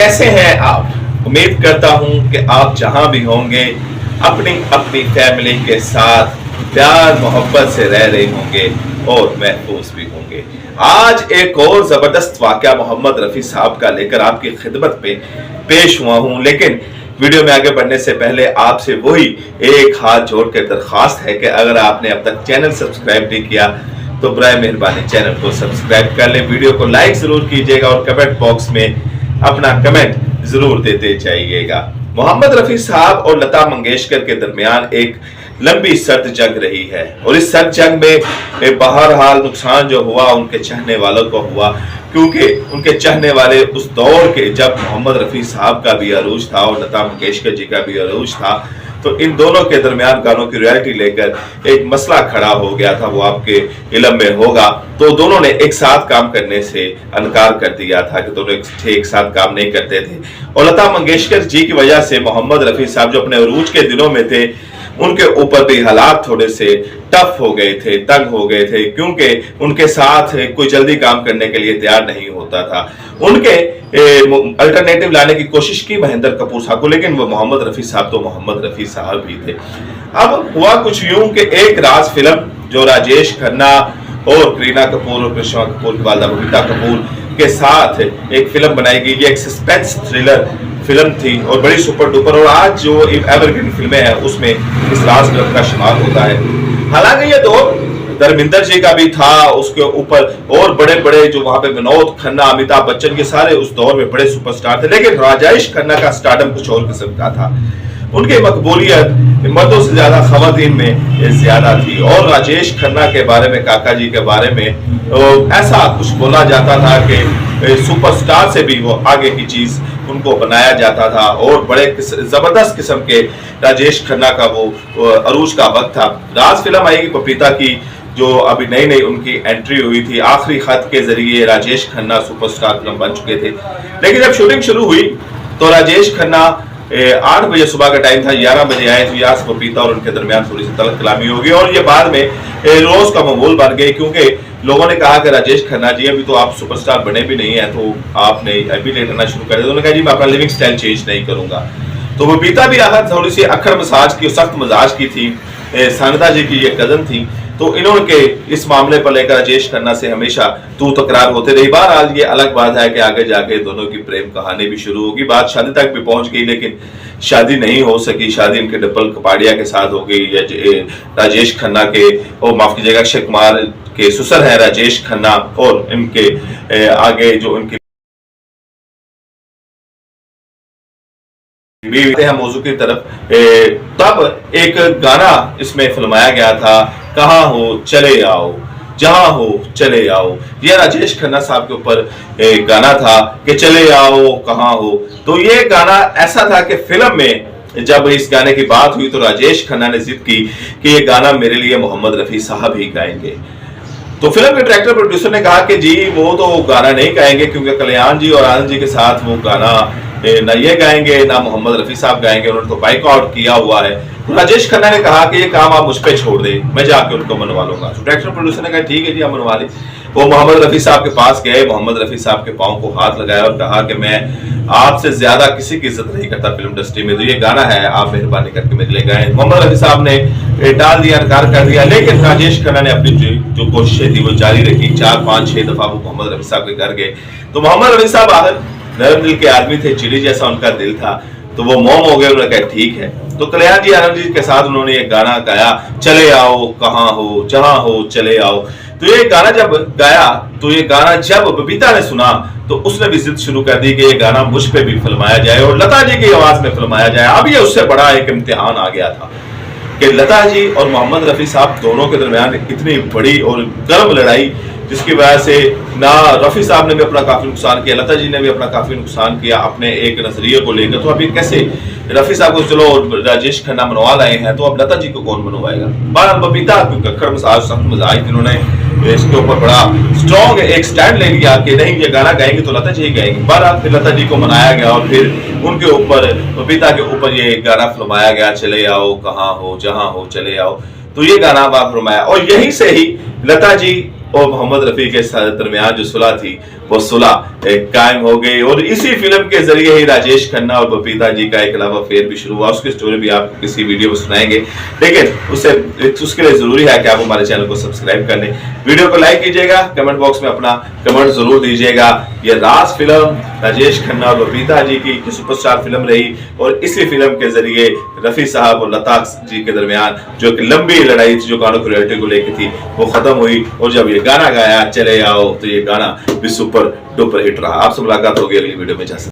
कैसे हैं आप? उम्मीद करता हूं कि आप जहां भी होंगे अपनी अपनी फैमिली के साथ प्यार मोहब्बत से रह रहे होंगे और महफूज भी होंगे। आज एक और जबरदस्त वाकया मोहम्मद रफी साहब का लेकर आपकी खिदमत में पेश हुआ हूं, लेकिन वीडियो में आगे बढ़ने से पहले आपसे वही एक हाथ जोड़ कर दरखास्त है कि अगर आपने अब तक चैनल सब्सक्राइब नहीं किया तो बराए मेहरबानी चैनल को सब्सक्राइब कर लें, वीडियो को लाइक जरूर कीजिएगा और कमेंट बॉक्स में अपना कमेंट जरूर देते जाइएगा। मोहम्मद रफी साहब और लता मंगेशकर के दरमियान एक लंबी सर्द जंग रही है और इस सर्द जंग में बहरहाल नुकसान जो हुआ उनके चाहने वालों को हुआ, क्योंकि उनके चाहने वाले उस दौर के जब मोहम्मद रफी साहब का भी अरूज था और लता मंगेशकर जी का भी अरूज था, तो इन दोनों के दरमियान गानों की रॉयल्टी लेकर एक मसला खड़ा हो गया था, वो आपके इल्म में होगा। तो दोनों ने एक साथ काम करने से इनकार कर दिया था कि दोनों एक साथ काम नहीं करते थे और लता मंगेशकर जी की वजह से मोहम्मद रफी साहब जो अपने अरूज के दिनों में थे उनके ऊपर भी हालात थोड़े से टफ हो गए थे, तंग हो गए थे, क्योंकि उनके साथ कोई जल्दी काम करने के लिए तैयार नहीं होता था। उनके अल्टरनेटिव लाने की कोशिश की महेंद्र कपूर साहब को, लेकिन वो मोहम्मद रफी साहब तो मोहम्मद रफी साहब ही थे। अब हुआ कुछ यूं कि एक राज फिल्म जो राजेश खन्ना और करीना कपूर और कृष्णा कपूर की वालिदा बबीता कपूर के साथ एक फिल्म बनाई गई, एक सस्पेंस थ्रिलर फिल्म थी और बड़ी सुपर डुपर, और आज जो एवरग्रीन फिल्में हैं उसमें इस राज फिल्म का शुमार होता है। हालांकि ये दौर धर्मेंद्र जी का भी था, उसके ऊपर और बड़े बड़े जो वहां पे विनोद खन्ना, अमिताभ बच्चन के सारे उस दौर में बड़े सुपरस्टार थे, लेकिन राजेश खन्ना का स्टारडम कुछ और किस्म का था। उनकी मकबूलियत मर्दों से ज्यादा खवातीन में ज्यादा थी और राजेश खन्ना के बारे में, काका जी के बारे में ऐसा कुछ बोला जाता था कि सुपरस्टार से भी वो आगे की चीज उनको बनाया जाता था और बड़े जबरदस्त किस्म के राजेश खन्ना का वो अरूज का वक्त था। राज फिल्म आएगी बबीता की जो अभी नई नई उनकी एंट्री हुई थी, आखिरी खत के जरिए राजेश खन्ना सुपरस्टार फिल्म बन चुके थे, लेकिन जब शूटिंग शुरू हुई तो राजेश खन्ना 8 बजे सुबह का टाइम था, 11 बजे आए तो यास बबीता और उनके दरमियान थोड़ी सी तलख कलामी हो गई और ये बाद में रोज का मामूल बन गई, क्योंकि लोगों ने कहा कि राजेश खन्ना जी अभी तो आप सुपरस्टार बने भी नहीं है तो आपने अभी लेट आना शुरू कर दिया। उन्होंने कहा जी मैं अपना लिविंग स्टाइल चेंज नहीं करूंगा। तो बबीता भी आखिर थोड़ी सी अखड़ मसाज की, सख्त मजाज की थी, सानदा जी की ये कजन थी, तो इन्होंने इस मामले पर लेकर राजेश खन्ना से हमेशा तू तकरार होते रही। बहरहाल ये अलग बात है कि आगे जाके दोनों की प्रेम कहानी भी शुरू होगी, बात शादी तक भी पहुंच गई, लेकिन शादी नहीं हो सकी। शादी इनके डिम्पल कपाड़िया के साथ हो गई, राजेश खन्ना के और माफ कीजिएगा अक्षय कुमार के ससुर है राजेश खन्ना और इनके आगे जो उनकी हैं मौजू की तरफ। तब एक गाना इसमें फिल्माया गया था, कहाँ हो चले आओ, जहां हो चले आओ। यह राजेश खन्ना साहब के ऊपर एक गाना था कि चले आओ कहाँ हो। तो ये गाना ऐसा था कि फिल्म में जब इस गाने की बात हुई तो राजेश खन्ना ने जिद की कि ये गाना मेरे लिए मोहम्मद रफी साहब ही गाएंगे। तो फिल्म के डायरेक्टर प्रोड्यूसर ने कहा कि जी वो तो गाना नहीं गाएंगे, क्योंकि कल्याण जी और आनंद जी के साथ वो गाना ना ये गाएंगे ना मोहम्मद रफी साहब गाएंगे, उन्होंने तो बाइकआउट किया हुआ है। तो राजेश खन्ना ने कहा कि ये काम आप मुझ पे छोड़ दे, मैं जाके उनको मनवा लूंगा। तो डायरेक्टर प्रोड्यूसर ने कहा ठीक है जी आप मनवा ले। वो मोहम्मद रफी साहब के पास गए, मोहम्मद रफी साहब के पांव को हाथ लगाया और कहा कि मैं आपसे ज्यादा किसी की इज्जत नहीं करता फिल्म इंडस्ट्री में, तो ये गाना है आप मेहरबानी करके मेरे लिए गाएं। मोहम्मद रफी साहब ने टाल दिया, इनकार कर दिया, लेकिन राजेश खन्ना ने अपनी जो कोशिशें थी वो जारी रखी। 4, 5, 6 दफा वो मोहम्मद रफी साहब के घर गए। तो मोहम्मद रफी साहब आखिर नरम दिल के आदमी थे, चिड़ी जैसा उनका दिल था, तो वो मोम हो गए, उन्होंने कहा ठीक है। तो कल्याण जी आनंद जी के साथ उन्होंने एक गाना गाया, चले आओ कहाँ हो जहां हो चले आओ। तो ये गाना जब गाया तो ये गाना जब बबीता ने सुना तो उसने भी जिद शुरू कर दी कि ये गाना मुझ पे भी फिल्माया जाए और लता जी की आवाज में फिल्माया जाए। अब ये उससे बड़ा एक इम्तिहान आ गया था कि लता जी और मोहम्मद रफी साहब दोनों के दरमियान इतनी बड़ी और गर्म लड़ाई, जिसकी वजह से ना रफी साहब ने भी अपना काफी नुकसान किया, लता जी ने भी अपना काफी नुकसान किया अपने एक नजरिए को लेकर। तो अभी कैसे रफी साहब को चलो राजेश खन्ना मनवा लाए हैं, तो अब लता जी को कौन मनवाएगा? बहरहाल बबीता कक्कड़ मसाज, सख्त मजाज, जिन्होंने इसके ऊपर बड़ा स्ट्रॉन्ग एक स्टैंड ले लिया कि नहीं ये गाना गाएंगे तो लता जी ही गाएंगे। बहरहाल फिर लता जी को मनाया गया और फिर उनके ऊपर बबीता के ऊपर ये गाना फिल्माया गया, चले आओ कहाँ हो जहां हो चले आओ। तो ये गाना फिल्माया और यहीं से ही लता जी और मोहम्मद रफी के दरमियान जो सुलह थी वो सुलह कायम हो गई। और इसी फिल्म के जरिए ही राजेश खन्ना और बबीता जी का एक लव अफेयर भी शुरू हुआ। उसकी स्टोरी भी आप किसी वीडियो में सुनाएंगे, लेकिन उसके लिए जरूरी है कि आप हमारे चैनल को सब्सक्राइब कर लें, वीडियो को लाइक कीजिएगा, कमेंट बॉक्स में अपना कमेंट जरूर दीजिएगा। ये राज फिल्म राजेश खन्ना और बबीता जी की सुपरस्टार फिल्म रही, और इसी फिल्म के जरिए रफी साहब और लता जी के दरमियान जो कि लंबी लड़ाई थी, जो गानों की रॉयल्टी को लेकर थी, वो खत्म हुई। और जब ये गाना गाया चले आओ, तो ये गाना भी सुपर डुपर हिट रहा। आपसे मुलाकात होगी अगली वीडियो में।